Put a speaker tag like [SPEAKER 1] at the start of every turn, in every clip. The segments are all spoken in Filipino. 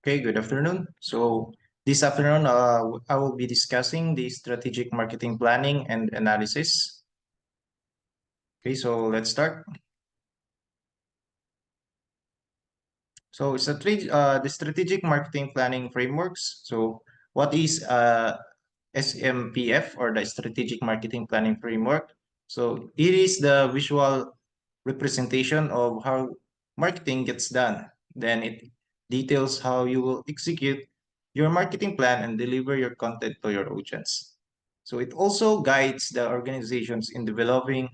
[SPEAKER 1] Okay, good afternoon. So this afternoon, I will be discussing the strategic marketing planning and analysis. Okay, so let's start. So the strategic marketing planning frameworks. So what is SMPF or the strategic marketing planning framework? So it is the visual representation of how marketing gets done. Then it details how you will execute your marketing plan and deliver your content to your audience. So it also guides the organizations in developing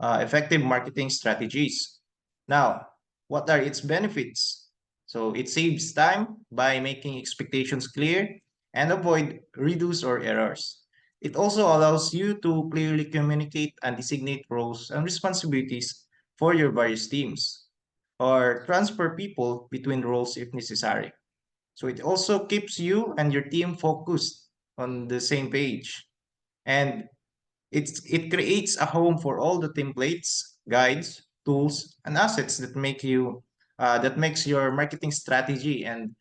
[SPEAKER 1] effective marketing strategies. Now, what are its benefits? So it saves time by making expectations clear and avoid reduce or errors. It also allows you to clearly communicate and designate roles and responsibilities for your various teams or transfer people between roles if necessary. So it also keeps you and your team focused on the same page. And it creates a home for all the templates, guides, tools, and assets that makes your marketing strategy and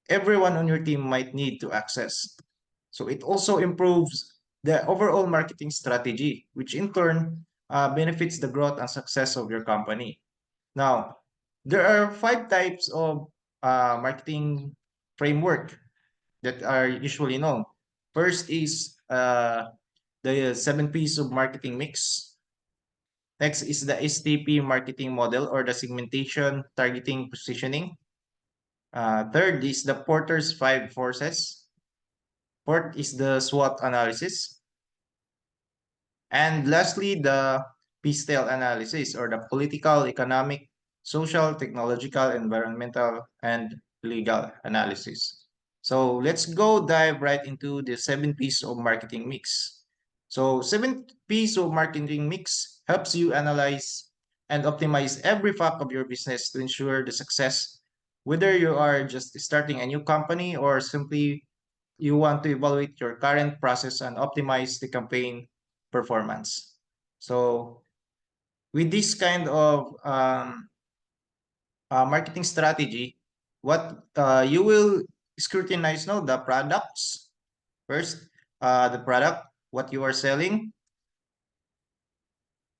[SPEAKER 1] everyone on your team might need to access. So it also improves the overall marketing strategy, which in turn benefits the growth and success of your company. Now, there are five types of marketing framework that are usually known. First is the 7 P's of marketing mix. Next is the STP marketing model or the segmentation, targeting, positioning. Third is the Porter's five forces. Fourth is the SWOT analysis. And lastly, the PSTEL analysis or the political, economic, social, technological, environmental, and legal analysis. So let's go dive right into the 7 P's of marketing mix. So 7 P's of marketing mix helps you analyze and optimize every fact of your business to ensure the success, whether you are just starting a new company or simply you want to evaluate your current process and optimize the campaign performance. So with this kind of marketing strategy, what you will scrutinize now the products first, the product, what you are selling,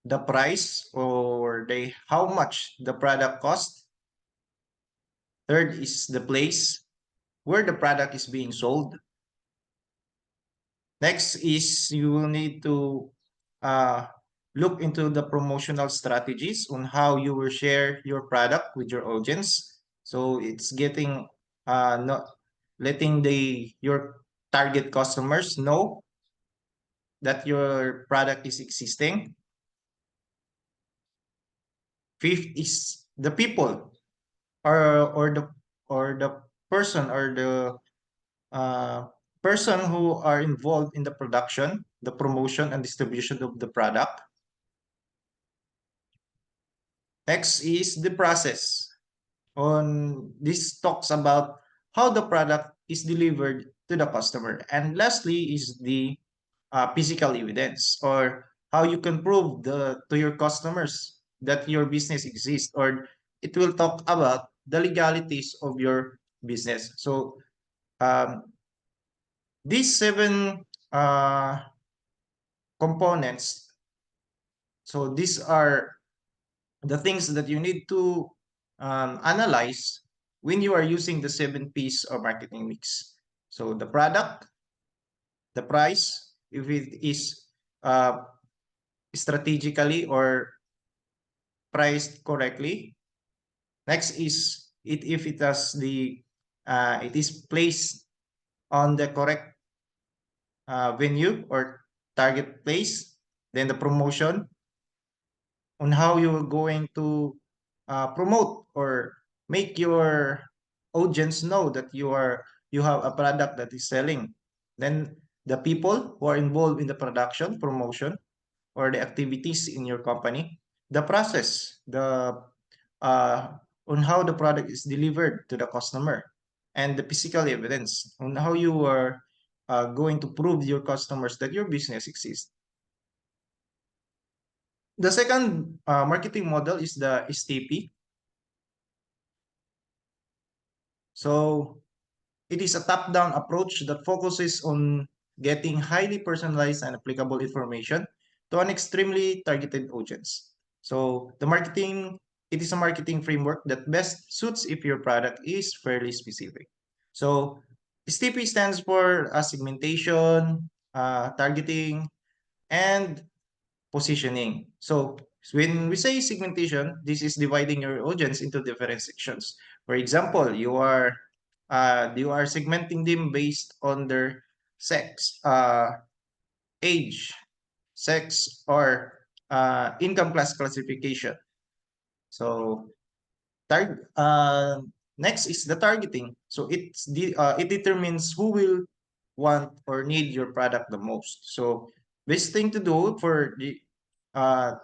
[SPEAKER 1] the price or the how much the product cost. Third is the place where the product is being sold. Next is you will need to uh, look into the promotional strategies on how you will share your product with your audience. So it's getting not letting the your target customers know that your product is existing. Fifth is the people or the person or the uh, person who are involved in the production, the promotion and distribution of the product. Next is the process. On this talks about how the product is delivered to the customer. And lastly is the physical evidence or how you can prove to your customers that your business exists, or it will talk about the legalities of your business. So um, these seven components, so these are the things that you need to analyze when you are using the 7 P's of marketing mix. So the product, the price, if it is uh, strategically or priced correctly. Next is it if it has it is placed on the correct venue or target place. Then the promotion on how you're going to promote or make your audience know that you have a product that is selling. Then the people who are involved in the production, promotion, or the activities in your company, the process, the uh, on how the product is delivered to the customer, and the physical evidence on how you are going to prove your customers that your business exists. The second marketing model is the STP. So it is a top-down approach that focuses on getting highly personalized and applicable information to an extremely targeted audience. So it is a marketing framework that best suits if your product is fairly specific. So STP stands for segmentation, targeting, and positioning. So when we say segmentation, this is dividing your audience into different sections. For example, you are segmenting them based on their sex, age, sex, or income class classification. So next is the targeting. So it determines who will want or need your product the most. So best thing to do for the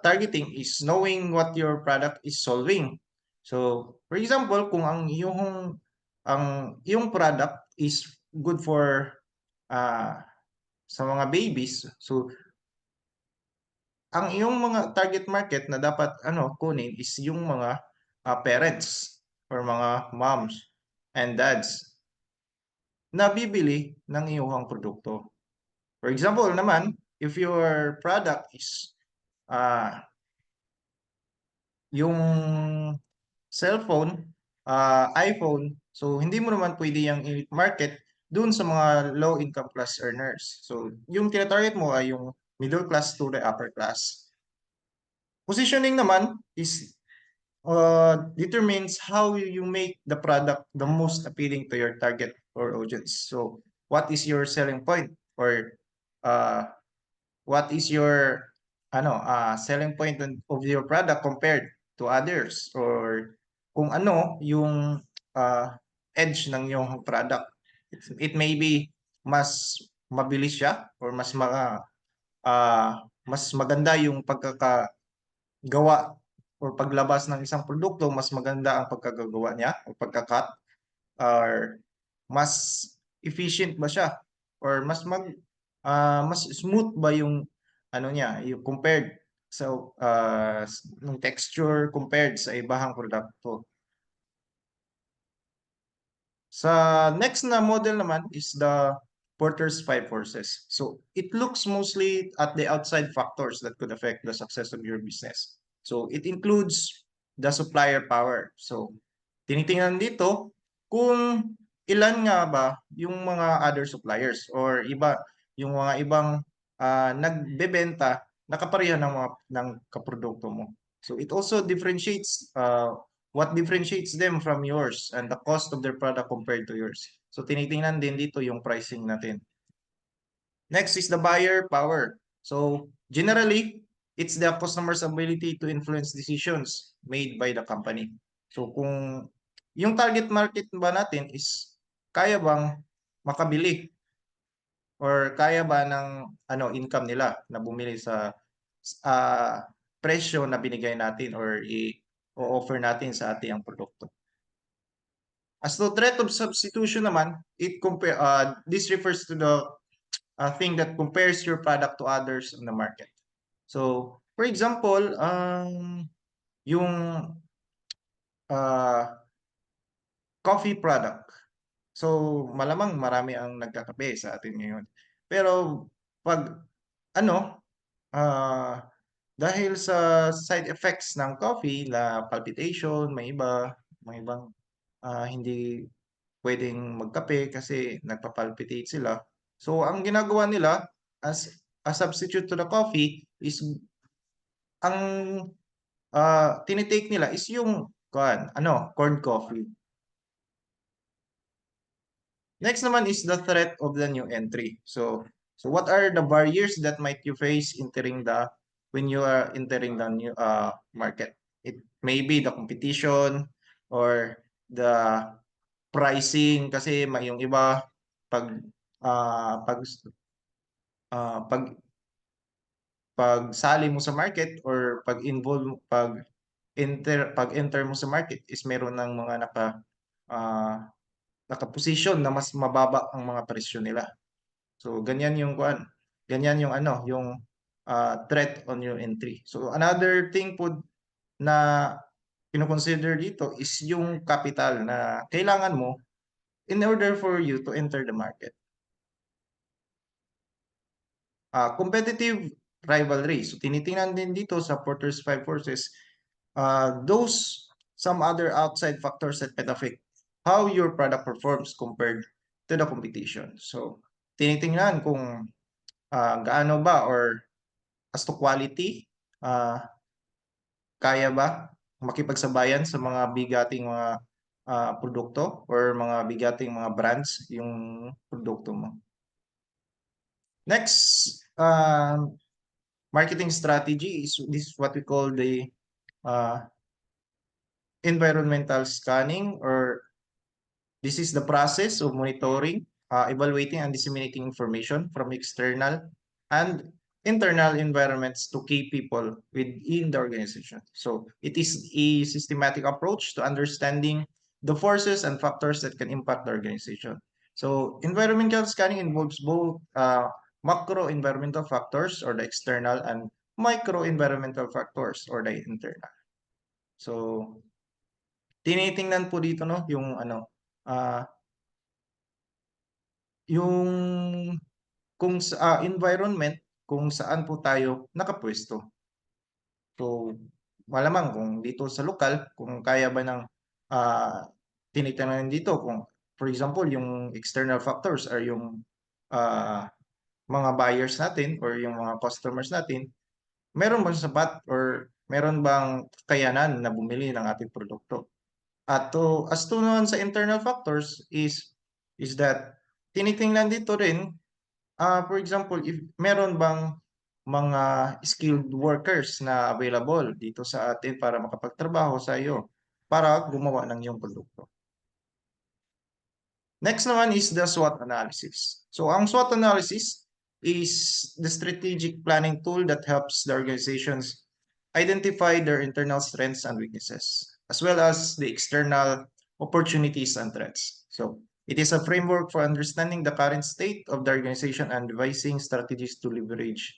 [SPEAKER 1] targeting is knowing what your product is solving. So for example, kung ang iyong product is good for uh, sa mga babies, so ang iyong mga target market na dapat kunin is yung mga parents or mga moms and dads na bibili ng iyong produkto. For example naman, if your product is uh, yung cellphone, iPhone, so hindi mo naman pwede yung i-market dun sa mga low income class earners. So yung tina-target mo ay yung middle class to the upper class. Positioning naman is determines how you make the product the most appealing to your target or audience. So what is your selling point, or uh, what is your selling point of your product compared to others, or kung ano yung uh, edge ng yung product. It may be mas mabilis siya, or mas maganda yung pagkakagawa or paglabas ng isang produkto, mas maganda ang pagkagagawa niya o pagkakat, or mas efficient ba siya, or mas smooth ba yung niya, yung compared sa ng texture compared sa ibang produkto. Sa next na model naman is the Porter's Five Forces. So it looks mostly at the outside factors that could affect the success of your business. So it includes the supplier power. So tinitingnan dito kung ilan nga ba yung mga other suppliers, or yung mga ibang nagbebenta na kapareha ng kaprodukto mo. So it also differentiates what differentiates them from yours and the cost of their product compared to yours. So tinitingnan din dito yung pricing natin. Next is the buyer power. So generally, it's the customer's ability to influence decisions made by the company. So kung yung target market ba natin is kaya bang makabili, or kaya ba ng income nila na bumili sa presyo na binigay natin or i-offer natin sa ating ang produkto. As to threat of substitution naman, this refers to the thing that compares your product to others in the market. So, for example, yung coffee product. So, malamang marami ang nagkakape sa atin ngayon. Pero pag uh, dahil sa side effects ng coffee, na palpitation, may ibang hindi pwedeng magkape kasi nagpa-palpitate sila. So, ang ginagawa nila as a substitute to the coffee is ang tinitake nila is yung corn coffee. Next naman is the threat of the new entry. So what are the barriers that might you face when you are entering the new market? It may be the competition or the pricing, kasi yung iba pag uh, pag pag sali mo sa market, or pag enter mo sa market is meron ng mga uh, nakaposisyon na mas mababa ang mga presyo nila. So ganyan yung threat on your entry. So another thing po na kino-consider dito is yung capital na kailangan mo in order for you to enter the market. Competitive rivalry. So tinitingnan din dito sa Porter's five forces, those some other outside factors that can affect how your product performs compared to the competition. So tinitingnan kung gaano ba or as to quality, kaya ba makipagsabayan sa mga bigating mga produkto or mga bigating mga brands yung produkto mo. Next, marketing strategy is this is what we call the uh, environmental scanning, or this is the process of monitoring, evaluating, and disseminating information from external and internal environments to key people within the organization. So it is a systematic approach to understanding the forces and factors that can impact the organization. So environmental scanning involves both macro environmental factors or the external and micro environmental factors or the internal. So tinitingnan po dito no yung yung kung sa environment kung saan po tayo nakapwesto. So malamang kung dito sa lokal kung kaya ba ng tinitingnan dito kung for example yung external factors are yung mga buyers natin or yung mga customers natin, meron bang sapat or meron bang kakayanan na bumili ng ating produkto. At as to naman sa internal factors is that tinitingnan dito rin, for example, if meron bang mga skilled workers na available dito sa atin para makapagtrabaho sa iyo para gumawa ng iyong produkto. Next naman is the SWOT analysis. So ang SWOT analysis is the strategic planning tool that helps the organizations identify their internal strengths and weaknesses, as well as the external opportunities and threats. So it is a framework for understanding the current state of the organization and devising strategies to leverage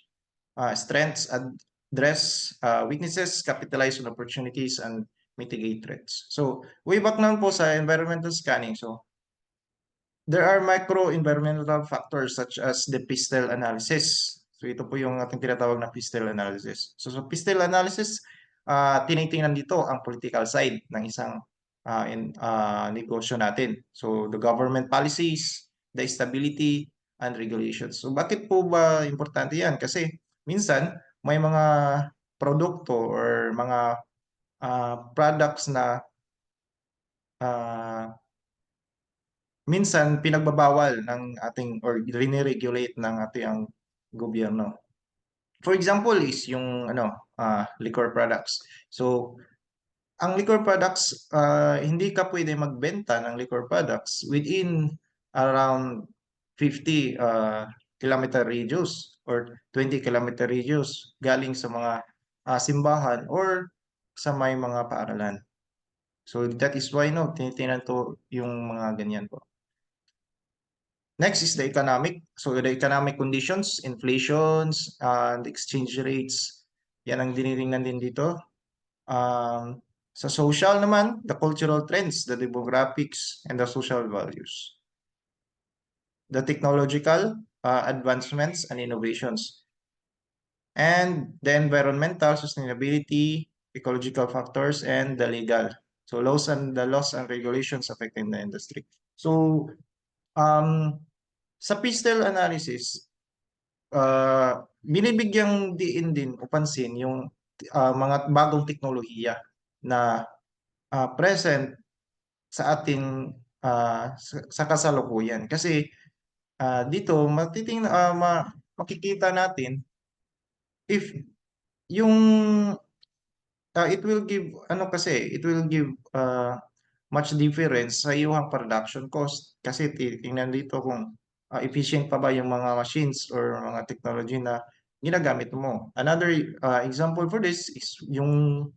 [SPEAKER 1] strengths, address weaknesses, capitalize on opportunities, and mitigate threats. So way back naman po sa environmental scanning, so there are micro-environmental factors such as the PISTEL analysis. So ito po yung ating tinatawag na PISTEL analysis. So sa PISTEL analysis, tinitingnan dito ang political side ng isang negosyo natin. So the government policies, the stability, and regulations. So bakit po ba importante yan? Kasi minsan may mga produkto or mga products na minsan pinagbabawal ng ating or riniregulate ng ating gobyerno. For example is yung liquor products. So ang liquor products, hindi ka pwede magbenta ng liquor products within around 50 kilometer radius or 20 kilometer radius galing sa mga simbahan or sa may mga paaralan. So that is why tinitingnan to yung mga ganyan po. Next is the economic. So the economic conditions, inflations, and exchange rates. Yan ang dinitingnan din dito. Sa social naman, the cultural trends, the demographics, and the social values. The technological advancements and innovations. And the environmental sustainability, ecological factors, and the legal. So the laws and regulations affecting the industry. So sa PISTEL analysis, binibigyang diin din o pansin yung mga bagong teknolohiya na present sa ating sa kasalukuyan. Kasi dito makikita natin if yung it will give much difference sa iyong production cost kasi titingnan dito kung efficient pa ba yung mga machines or mga technology na ginagamit mo. Another example for this is yung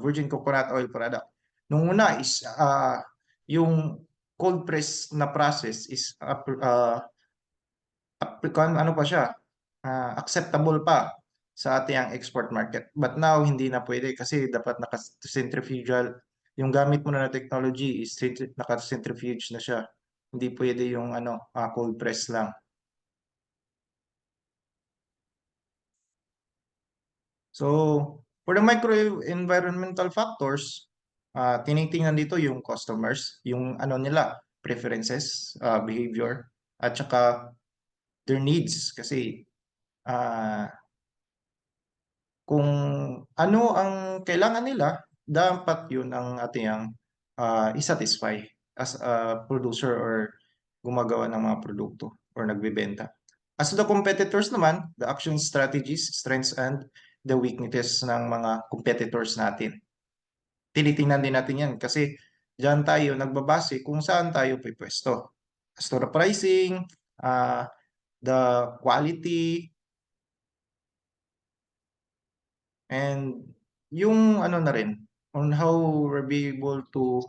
[SPEAKER 1] virgin coconut oil product. Nung una is yung cold press na process is acceptable pa sa ating export market. But now, hindi na pwede kasi dapat naka-centrifugal. Yung gamit mo na technology is naka-centrifuge na siya. Hindi pwede yung cold press lang. So, for the microenvironmental factors, tinitingnan dito yung customers, yung nila, preferences, behavior, at saka their needs. Kasi ah, kung ano ang kailangan nila, dapat yun ang ating isatisfy as a producer or gumagawa ng mga produkto or nagbebenta. As to the competitors naman, the action strategies, strengths, and the weaknesses ng mga competitors natin. Tinitingnan din natin yan kasi diyan tayo nagbabase kung saan tayo pwesto. As to the pricing, uh, the quality, and yung na rin, on how we're be able to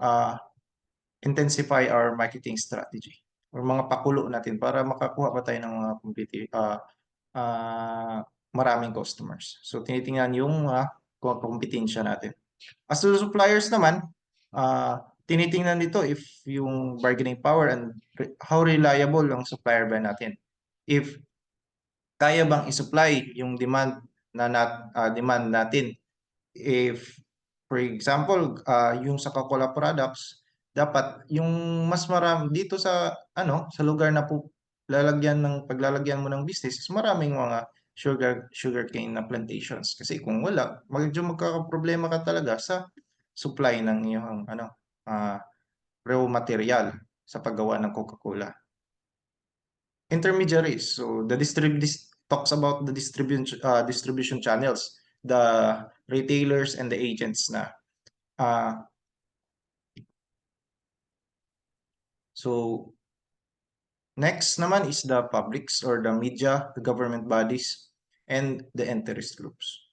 [SPEAKER 1] uh, intensify our marketing strategy or mga pakulo natin para makakuha pa tayo ng mga uh, maraming customers. So tinitingnan yung kompetensya natin. As to the suppliers naman, tinitingnan dito if yung bargaining power and how reliable ang supplier ba natin. If kaya bang i-supply yung demand natin. If, for example, yung sa Coca-Cola products, dapat yung mas marami dito sa sa lugar na paglalagyan mo ng business is maraming mga sugarcane na plantations. Kasi kung wala, medyo magkakaproblema ka talaga sa supply ng iyong raw material sa paggawa ng Coca-Cola. Intermediaries. So this talks about the distribution channels, the retailers and the agents na. So next naman is the publics or the media, the government bodies, and the interest groups.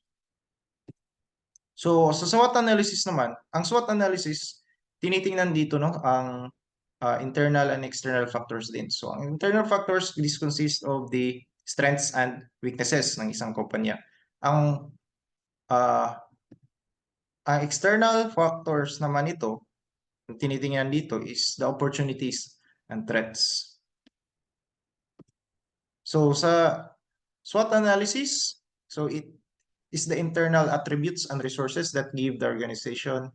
[SPEAKER 1] So sa SWOT analysis naman, ang SWOT analysis, tinitingnan dito ang internal and external factors din. So ang internal factors, this consists of the strengths and weaknesses ng isang kumpanya. Ang external factors naman ito, tinitingnan dito is the opportunities and threats. So sa SWOT analysis, so it is the internal attributes and resources that give the organization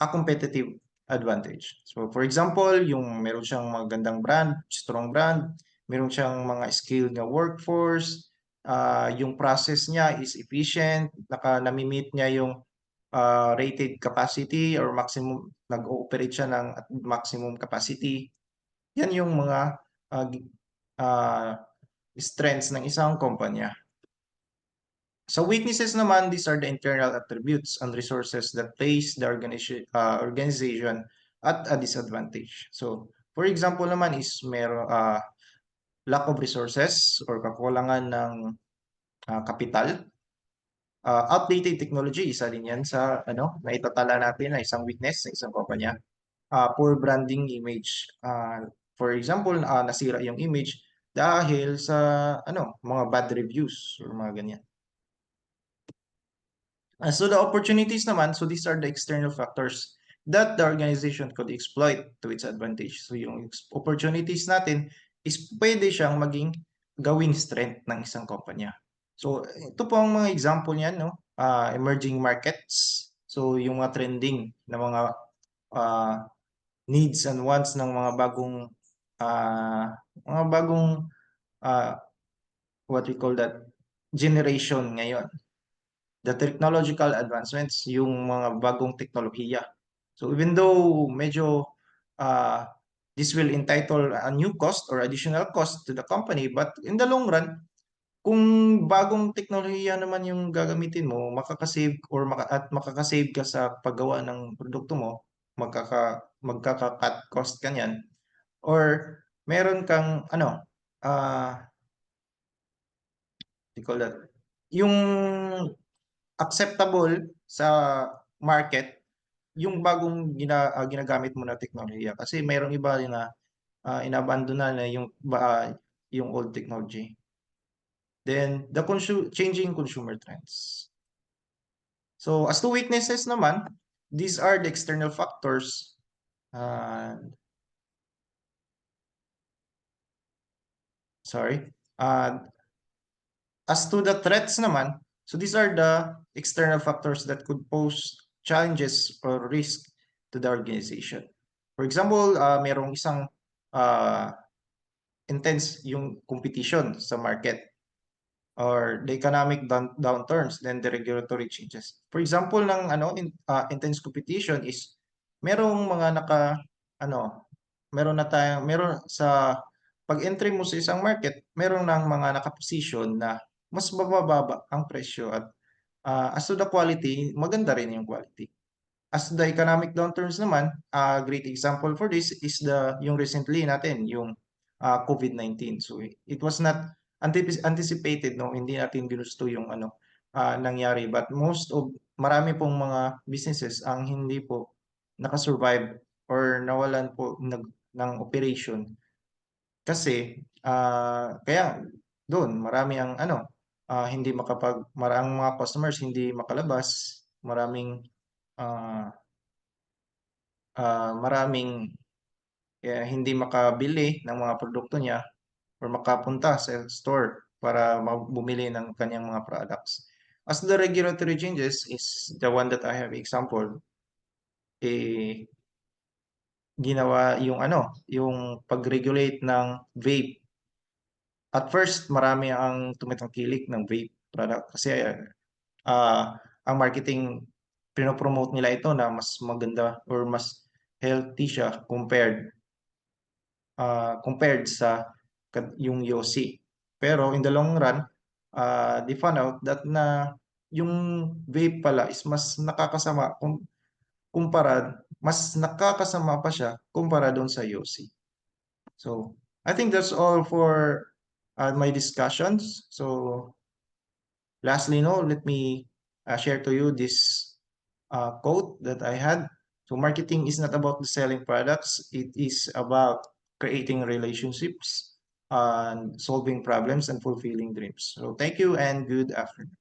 [SPEAKER 1] a competitive advantage. So for example, yung meron siyang magandang brand, strong brand, meron siyang mga skilled na workforce, yung process niya is efficient, nami-meet niya yung rated capacity or maximum, nag-ooperate siya ng at maximum capacity. Yan yung mga uh, strengths ng isang kumpanya. Sa weaknesses naman, these are the internal attributes and resources that place the organization at a disadvantage. So, for example naman is lack of resources or kakulangan ng kapital. Outdated technology, isa din yan sa naitatala natin na isang weakness sa isang kumpanya. Poor branding image. For example, nasira yung image dahil sa mga bad reviews or mga ganyan. So the opportunities naman, so these are the external factors that the organization could exploit to its advantage. So yung opportunities natin is pwede siyang maging gawing strength ng isang kumpanya. So ito po ang mga example niyan, no? Emerging markets. So yung mga trending na mga needs and wants ng mga bagong what we call that generation ngayon. The technological advancements, yung mga bagong teknolohiya. So even though medyo this will entitle a new cost or additional cost to the company, but in the long run, kung bagong teknolohiya naman yung gagamitin mo, makakasave makakasave ka sa paggawa ng produkto mo, magkaka-cut cost ka niyan, or meron kang we call that, yung acceptable sa market yung bagong ginagamit mo na teknolohiya kasi mayroong iba na inabandon na yung old technology. Then the changing consumer trends. So as to weaknesses naman, these are the external factors sorry. As to the threats naman, so these are the external factors that could pose challenges or risk to the organization. For example, merong isang uh, intense yung competition sa market or the economic downturns, then the regulatory changes. For example, ng intense competition is merong mga ano, meron sa pag-entry mo sa isang market, meron ng mga nakaposition na mas mabababa ang presyo at as to the quality, maganda rin yung quality. As the economic downturns naman, a great example for this is yung recently natin, yung COVID-19. So it was not anticipated, no, hindi natin ginusto yung nangyari, but marami pong mga businesses ang hindi po nakasurvive or nawalan po ng operation kasi kaya doon marami ang hindi maraming mga customers hindi makalabas, ah, maraming hindi makabili ng mga produkto niya or makapunta sa store para bumili ng kanyang mga products. As the regulatory changes is the one that I have example, eh, ginawa yung pag-regulate ng vape. At first, marami ang tumitangkilik ng vape product kasi ang marketing pinopromote nila ito na mas maganda or mas healthy siya compared sa yung Yossi. Pero in the long run, they found out that yung vape pala is mas nakakasama pa siya kumpara doon sa Yossi. So, I think that's all for my discussions. So, lastly, no, let me share to you this quote that I had. So marketing is not about the selling products. It is about creating relationships and solving problems and fulfilling dreams. So thank you and good afternoon.